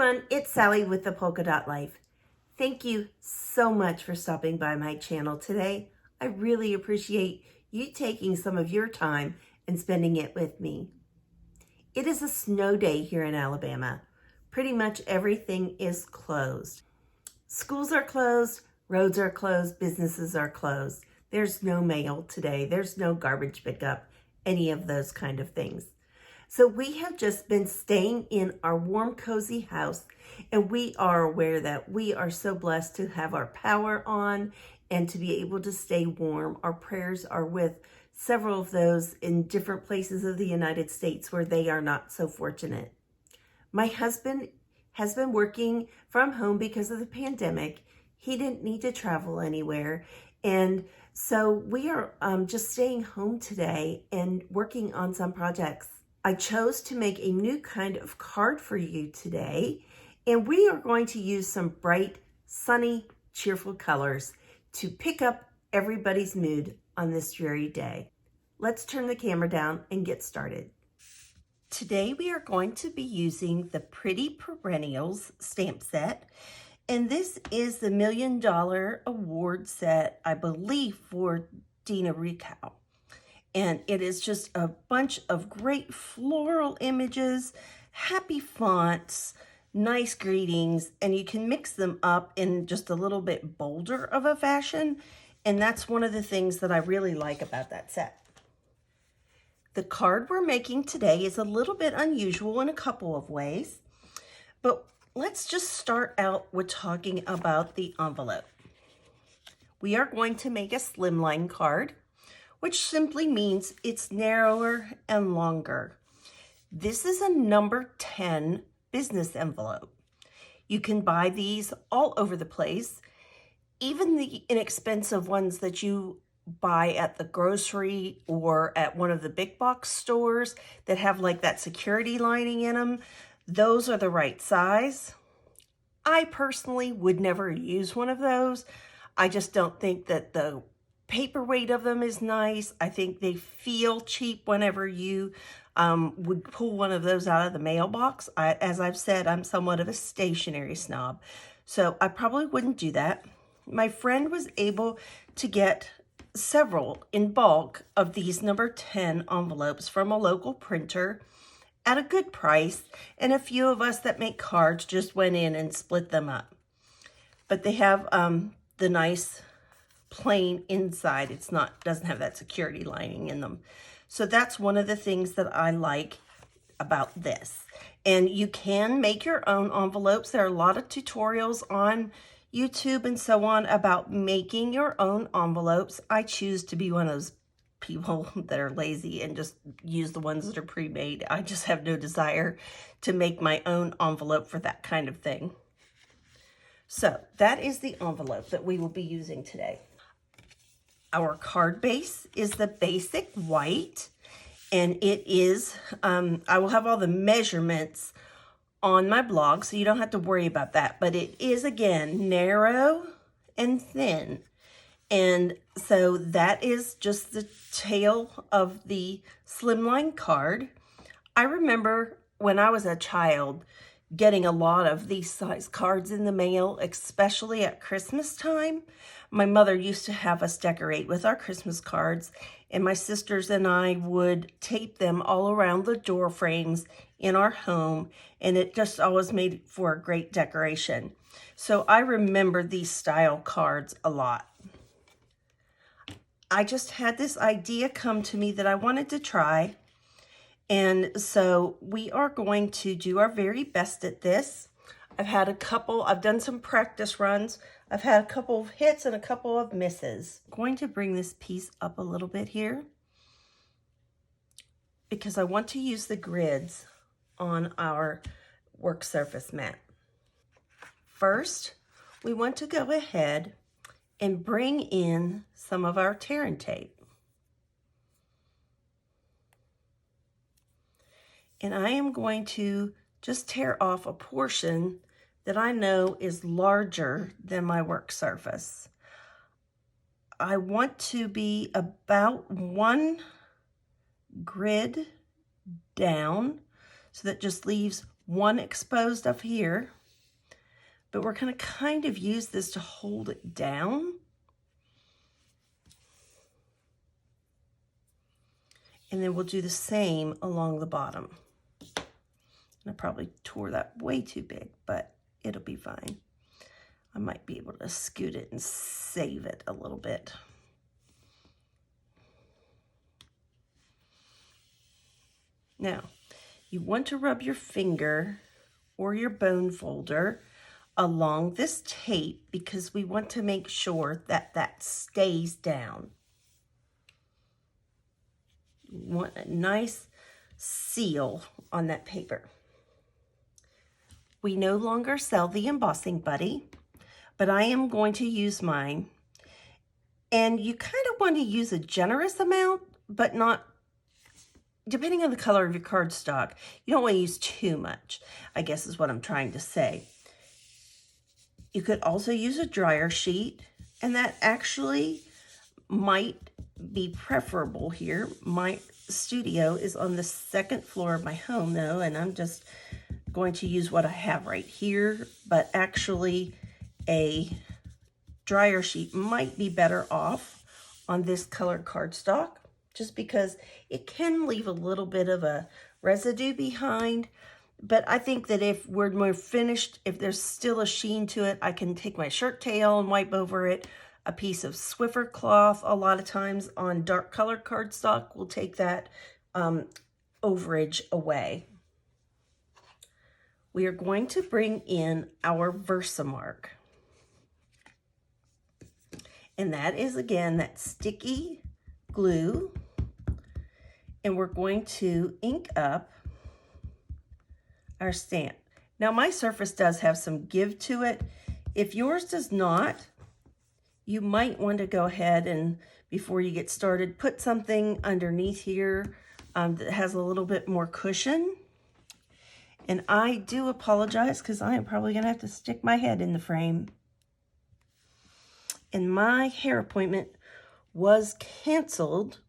everyone, it's Sally with the Polka Dot Life. Thank you so much for stopping by my channel today. I really appreciate you taking some of your time and spending it with me. It is a snow day here in Alabama. Pretty much everything is closed. Schools are closed, roads are closed, businesses are closed. There's no mail today. There's no garbage pickup, any of those kind of things. So we have just been staying in our warm, cozy house, and we are aware that we are so blessed to have our power on and to be able to stay warm. Our prayers are with several of those in different places of the United States where they are not so fortunate. My husband has been working from home because of the pandemic. He didn't need to travel anywhere. And so we are just staying home today and working on some projects. I chose to make a new kind of card for you today, and we are going to use some bright, sunny, cheerful colors to pick up everybody's mood on this dreary day. Let's turn the camera down and get started. Today we are going to be using the Pretty Perennials stamp set, and this is the $1 Million Award set, I believe, for Dina Ricow. And it is just a bunch of great floral images, happy fonts, nice greetings, and you can mix them up in just a little bit bolder of a fashion. And that's one of the things that I really like about that set. The card we're making today is a little bit unusual in a couple of ways, but let's just start out with talking about the envelope. We are going to make a slimline card, which simply means it's narrower and longer. This is a number 10 business envelope. You can buy these all over the place, even the inexpensive ones that you buy at the grocery or at one of the big box stores that have like that security lining in them. Those are the right size. I personally would never use one of those. I just don't think that the paperweight of them is nice. I think they feel cheap whenever you would pull one of those out of the mailbox. As I've said, I'm somewhat of a stationery snob, so I probably wouldn't do that. My friend was able to get several in bulk of these number 10 envelopes from a local printer at a good price, and a few of us that make cards just went in and split them up. But they have the nice plain inside. It's not, doesn't have that security lining in them. So that's one of the things that I like about this. And you can make your own envelopes. There are a lot of tutorials on YouTube and so on about making your own envelopes. I choose to be one of those people that are lazy and just use the ones that are pre-made. I just have no desire to make my own envelope for that kind of thing. So that is the envelope that we will be using today. Our card base is the basic white, and it is, I will have all the measurements on my blog, so you don't have to worry about that. But it is, again, narrow and thin. And so that is just the tail of the slimline card. I remember when I was a child getting a lot of these size cards in the mail, especially at Christmas time. My mother used to have us decorate with our Christmas cards, and my sisters and I would tape them all around the door frames in our home, and it just always made for a great decoration. So I remember these style cards a lot. I just had this idea come to me that I wanted to try, and so we are going to do our very best at this. I've done some practice runs. I've had a couple of hits and a couple of misses. I'm going to bring this piece up a little bit here because I want to use the grids on our work surface mat. First, we want to go ahead and bring in some of our tear and tape. And I am going to just tear off a portion that I know is larger than my work surface. I want to be about 1 grid down, so that just leaves one exposed up here, but we're going to kind of use this to hold it down. And then we'll do the same along the bottom. I probably tore that way too big, but it'll be fine. I might be able to scoot it and save it a little bit. Now, you want to rub your finger or your bone folder along this tape because we want to make sure that that stays down. You want a nice seal on that paper. We no longer sell the embossing buddy, but I am going to use mine. And you kind of want to use a generous amount, but not, depending on the color of your cardstock, you don't want to use too much, I guess is what I'm trying to say. You could also use a dryer sheet, and that actually might be preferable here. My studio is on the second floor of my home though, and I'm just going to use what I have right here, but actually a dryer sheet might be better off on this colored cardstock just because it can leave a little bit of a residue behind. But I think that if we're finished, if there's still a sheen to it, I can take my shirt tail and wipe over it. A piece of Swiffer cloth, a lot of times on dark colored cardstock, will take that overage away. We are going to bring in our Versamark. And that is, again, that sticky glue. And we're going to ink up our stamp. Now, my surface does have some give to it. If yours does not, you might want to go ahead and, before you get started, put something underneath here that has a little bit more cushion. And I do apologize because I am probably going to have to stick my head in the frame. And my hair appointment was canceled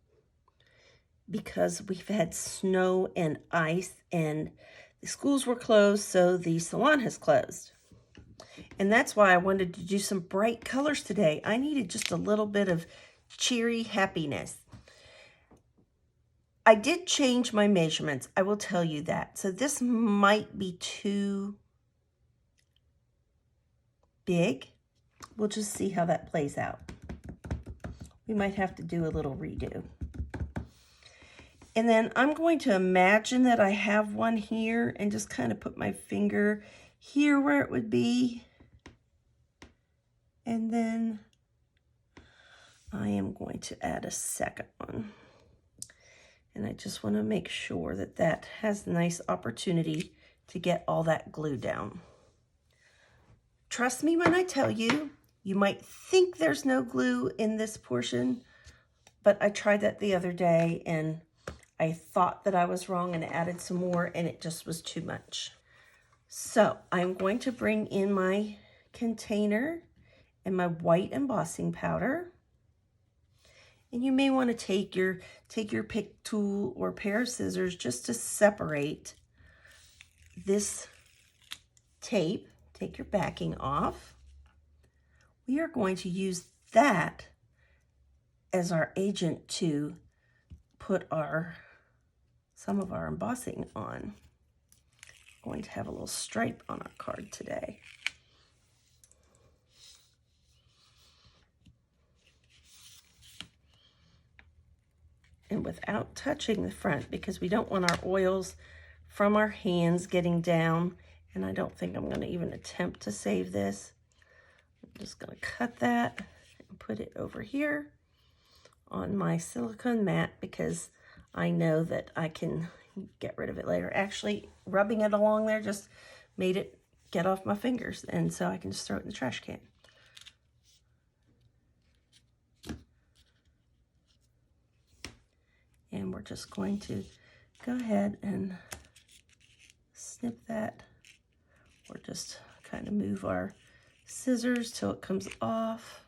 because we've had snow and ice and the schools were closed, so the salon has closed. And that's why I wanted to do some bright colors today. I needed just a little bit of cheery happiness. I did change my measurements, I will tell you that. So this might be too big. We'll just see how that plays out. We might have to do a little redo. And then I'm going to imagine that I have one here and just kind of put my finger here where it would be. And then I am going to add a second one. And I just want to make sure that that has a nice opportunity to get all that glue down. Trust me when I tell you, you might think there's no glue in this portion, but I tried that the other day and I thought that I was wrong and added some more and it just was too much. So I'm going to bring in my container and my white embossing powder. And you may want to take your pick tool or pair of scissors just to separate this tape. Take your backing off. We are going to use that as our agent to put some of our embossing on. We're going to have a little stripe on our card today. And without touching the front, because we don't want our oils from our hands getting down, and I don't think I'm going to even attempt to save this. I'm just going to cut that and put it over here on my silicone mat because I know that I can get rid of it later. Actually, rubbing it along there just made it get off my fingers, and so I can just throw it in the trash can. And we're just going to go ahead and snip that, or just kind of move our scissors till it comes off.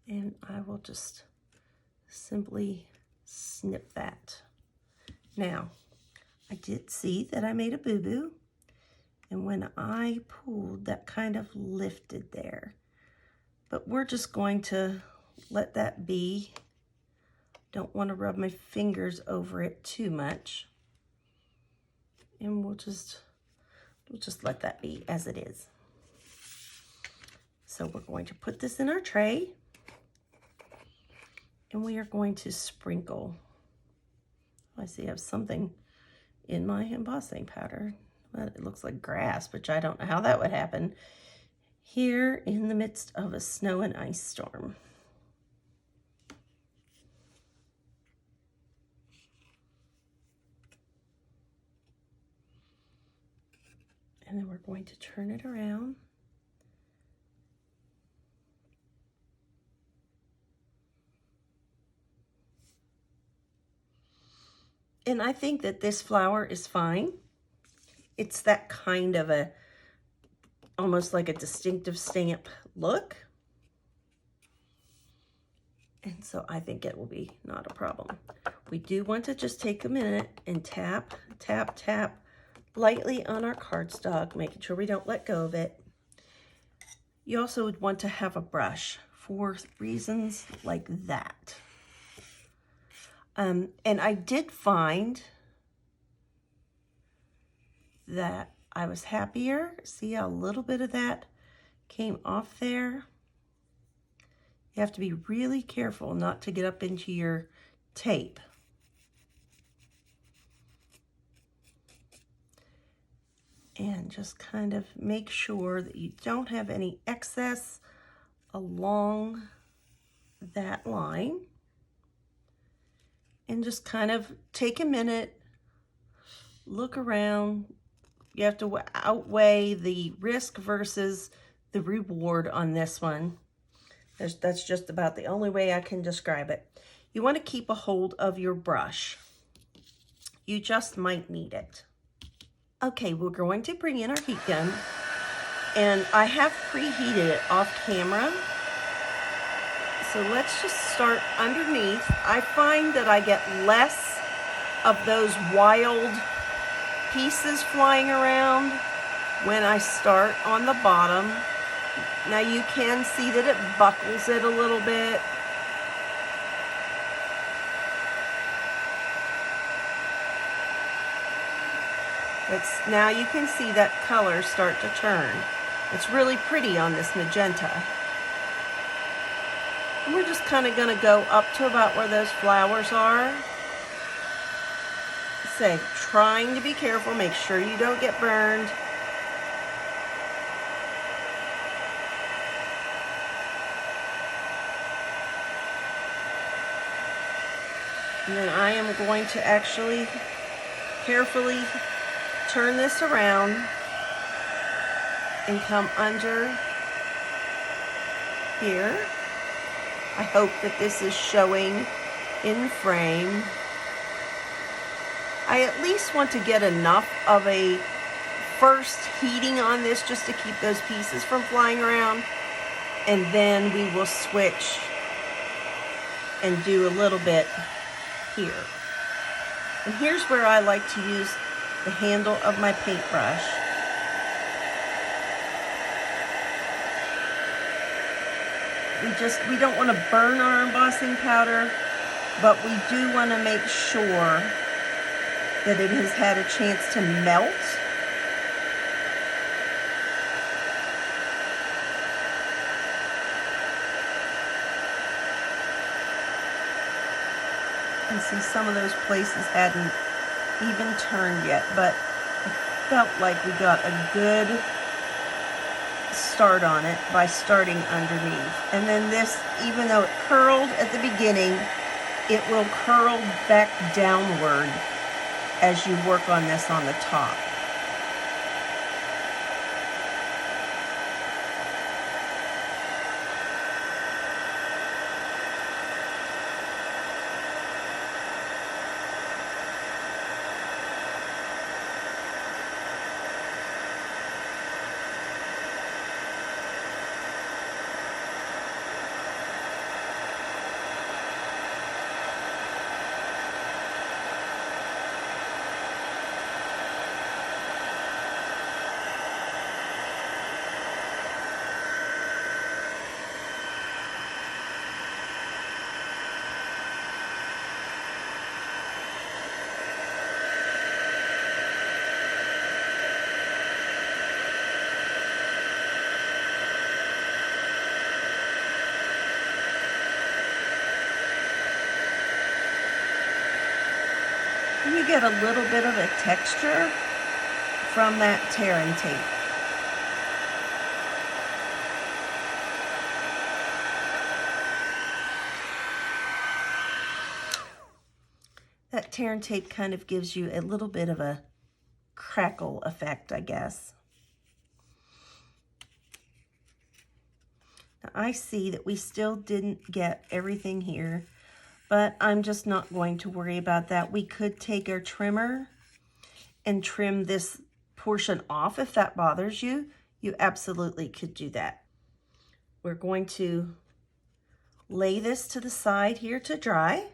And I will just simply snip that. Now, I did see that I made a boo-boo, and when I pulled, that kind of lifted there. But we're just going to let that be. Don't want to rub my fingers over it too much. And we'll just let that be as it is. So we're going to put this in our tray, and we are going to sprinkle. I see I have something in my embossing powder. It looks like grass, which I don't know how that would happen here in the midst of a snow and ice storm. And then we're going to turn it around. And I think that this flower is fine. It's that kind of a, almost like a distinctive stamp look. And so I think it will be not a problem. We do want to just take a minute and tap, tap, tap lightly on our cardstock, making sure we don't let go of it. You also would want to have a brush for reasons like that. And I did find that I was happier. See how a little bit of that came off there? You have to be really careful not to get up into your tape. And just kind of make sure that you don't have any excess along that line. And just kind of take a minute, look around. You have to outweigh the risk versus the reward on this one. That's just about the only way I can describe it. You want to keep a hold of your brush. You just might need it. Okay, we're going to bring in our heat gun, and I have preheated it off camera. So let's just start underneath. I find that I get less of those wild pieces flying around when I start on the bottom. Now you can see that it buckles it a little bit. Now you can see that color start to turn. It's really pretty on this magenta. And we're just kind of going to go up to about where those flowers are. Say, trying to be careful, make sure you don't get burned. And then I am going to actually carefully turn this around and come under here. I hope that this is showing in frame. I at least want to get enough of a first heating on this just to keep those pieces from flying around. And then we will switch and do a little bit here. And here's where I like to use the handle of my paintbrush. We don't want to burn our embossing powder, but we do want to make sure that it has had a chance to melt. And see, some of those places hadn't even turned yet, but I felt like we got a good start on it by starting underneath. And then this, even though it curled at the beginning, it will curl back downward as you work on this on the top. get a little bit of a texture from that tearing tape. That tearing tape kind of gives you a little bit of a crackle effect, I guess. Now, I see that we still didn't get everything here, but I'm just not going to worry about that. We could take our trimmer and trim this portion off if that bothers you. You absolutely could do that. We're going to lay this to the side here to dry.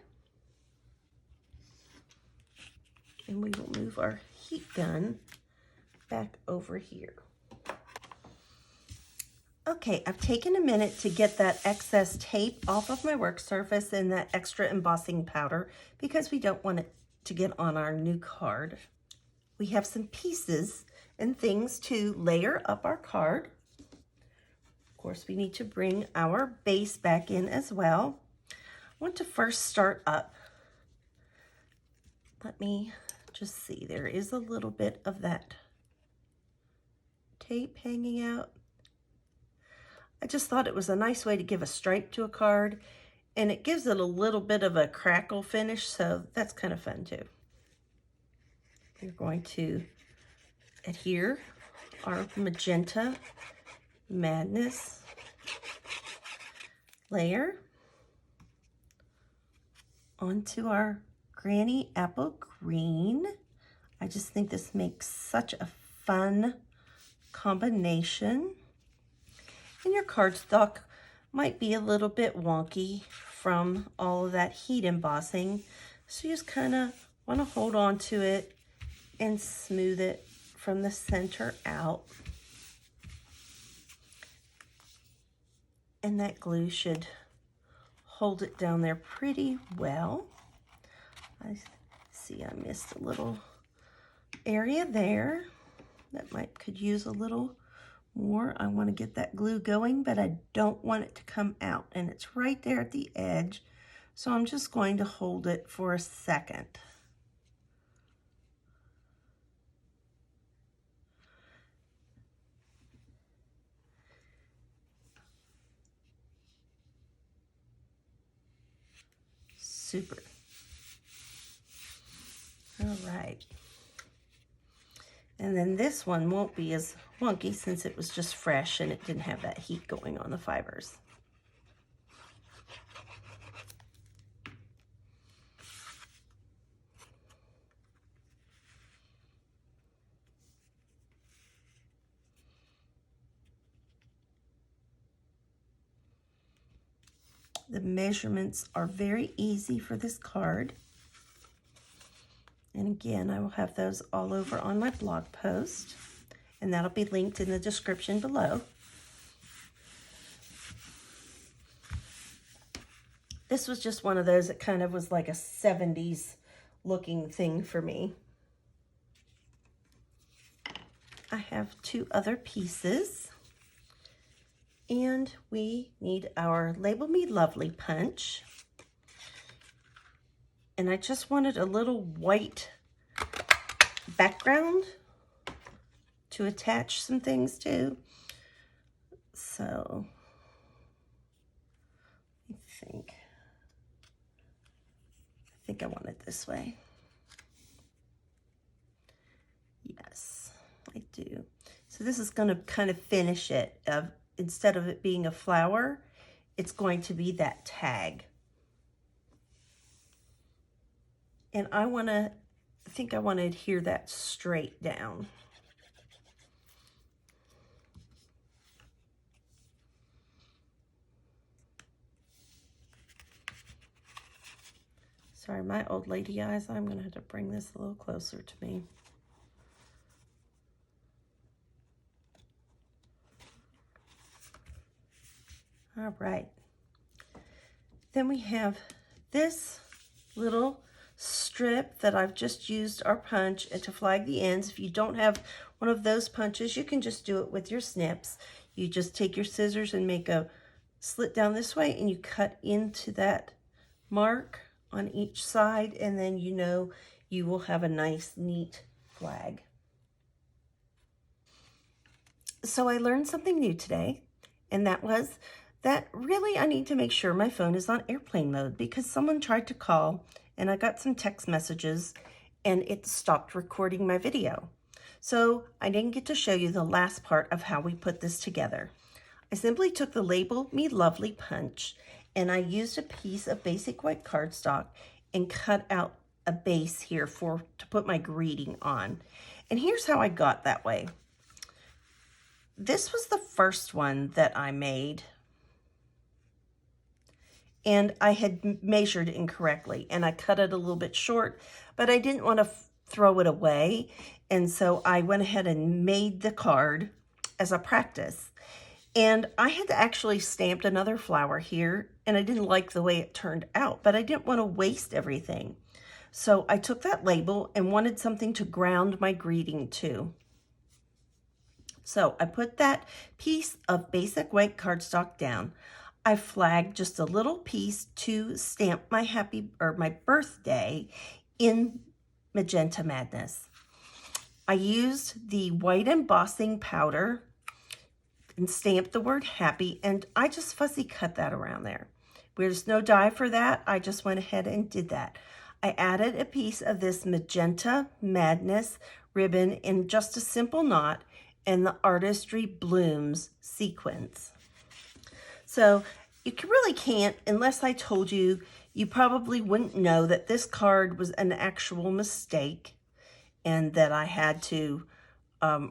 And we will move our heat gun back over here. Okay, I've taken a minute to get that excess tape off of my work surface and that extra embossing powder because we don't want it to get on our new card. We have some pieces and things to layer up our card. Of course, we need to bring our base back in as well. I want to first start up. Let me just see, there is a little bit of that tape hanging out. I just thought it was a nice way to give a stripe to a card, and it gives it a little bit of a crackle finish, so that's kind of fun too. We're going to adhere our Magenta Madness layer onto our Granny Apple Green. I just think this makes such a fun combination. And your cardstock might be a little bit wonky from all of that heat embossing, so you just kind of want to hold on to it and smooth it from the center out. And that glue should hold it down there pretty well. I see I missed a little area there that could use a little more. I want to get that glue going, but I don't want it to come out, and it's right there at the edge, so I'm just going to hold it for a second. Super. All right. And then this one won't be as wonky since it was just fresh and it didn't have that heat going on the fibers. The measurements are very easy for this card. And again, I will have those all over on my blog post, and that'll be linked in the description below. This was just one of those that kind of was like a 70s looking thing for me. I have two other pieces, and we need our Label Me Lovely punch. And I just wanted a little white background to attach some things to. So, I think I want it this way. Yes, I do. So this is going to kind of finish it. Instead of it being a flower, it's going to be that tag. And I think I want to adhere that straight down. Sorry, my old lady eyes, I'm going to have to bring this a little closer to me. All right. Then we have this little strip that I've just used our punch and to flag the ends. If you don't have one of those punches, you can just do it with your snips. You just take your scissors and make a slit down this way, and you cut into that mark on each side, and then you know you will have a nice, neat flag. So I learned something new today, and that was that really I need to make sure my phone is on airplane mode because someone tried to call and I got some text messages and it stopped recording my video. So I didn't get to show you the last part of how we put this together. I simply took the Label Me Lovely punch and I used a piece of basic white cardstock and cut out a base here to put my greeting on. And here's how I got that way. This was the first one that I made, and I had measured incorrectly, and I cut it a little bit short, but I didn't want to throw it away, and so I went ahead and made the card as a practice. And I had actually stamped another flower here, and I didn't like the way it turned out, but I didn't want to waste everything. So I took that label and wanted something to ground my greeting to. So I put that piece of basic white cardstock down. I flagged just a little piece to stamp my birthday in Magenta Madness. I used the white embossing powder and stamped the word happy, and I just fussy cut that around there. There's no die for that. I just went ahead and did that. I added a piece of this Magenta Madness ribbon in just a simple knot and the Artistry Blooms sequence. So you really can't, unless I told you, you probably wouldn't know that this card was an actual mistake and that I had to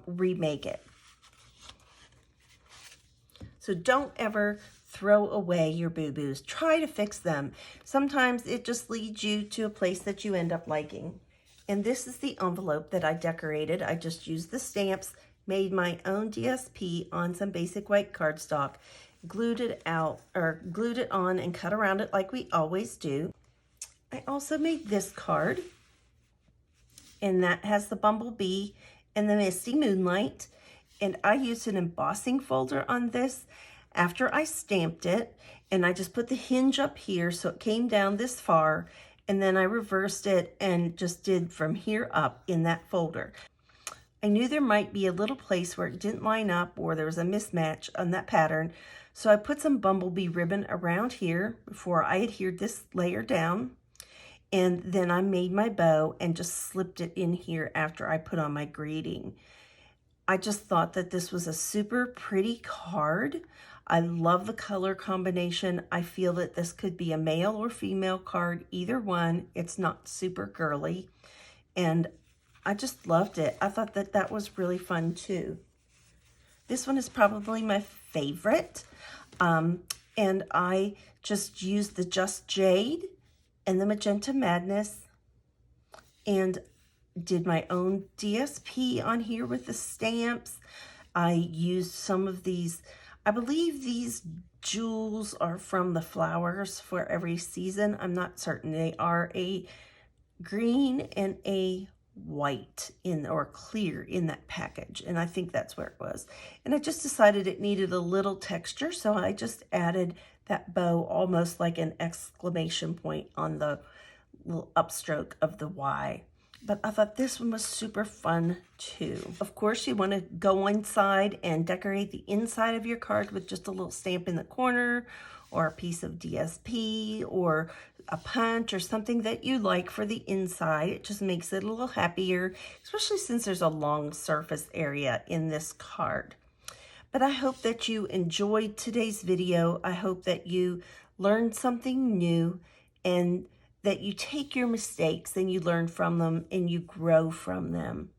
remake it. So don't ever throw away your boo-boos. Try to fix them. Sometimes it just leads you to a place that you end up liking. And this is the envelope that I decorated. I just used the stamps, made my own DSP on some basic white cardstock, glued it on and cut around it like we always do. I also made this card, and that has the bumblebee and the misty moonlight, and I used an embossing folder on this after I stamped it, and I just put the hinge up here so it came down this far, and then I reversed it and just did from here up in that folder. I knew there might be a little place where it didn't line up or there was a mismatch on that pattern, so I put some bumblebee ribbon around here before I adhered this layer down, and then I made my bow and just slipped it in here after I put on my greeting. I just thought that this was a super pretty card. I love the color combination. I feel that this could be a male or female card, either one. It's not super girly, and I just loved it. I thought that that was really fun too. This one is probably my favorite. And I just used the Just Jade and the Magenta Madness and did my own DSP on here with the stamps. I used some of these, I believe these jewels are from the flowers for every season. I'm not certain. They are a green and a white or clear in that package, and I think that's where it was. And I just decided it needed a little texture, so I just added that bow almost like an exclamation point on the little upstroke of the Y. But I thought this one was super fun too. Of course, you want to go inside and decorate the inside of your card with just a little stamp in the corner, or a piece of DSP, or a punch, or something that you like for the inside. It just makes it a little happier, especially since there's a long surface area in this card. But I hope that you enjoyed today's video. I hope that you learned something new, and that you take your mistakes and you learn from them and you grow from them,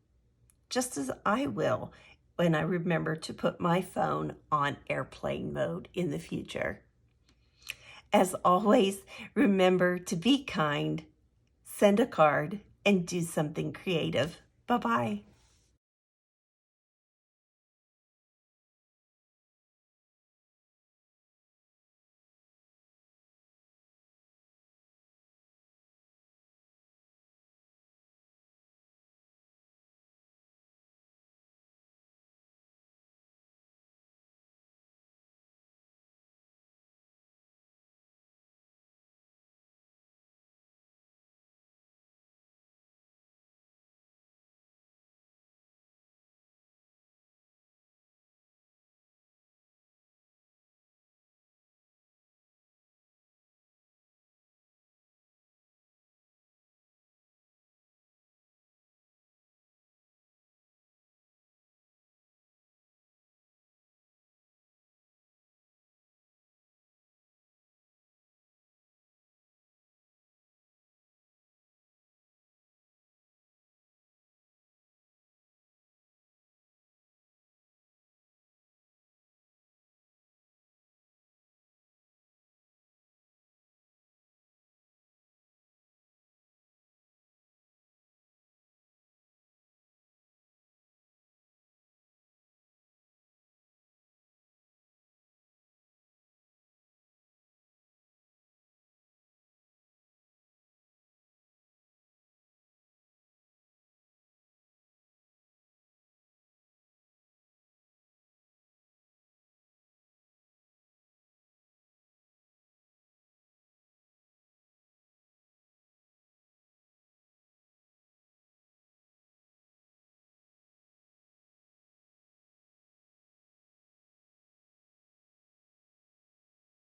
just as I will when I remember to put my phone on airplane mode in the future. As always, remember to be kind, send a card, and do something creative. Bye-bye.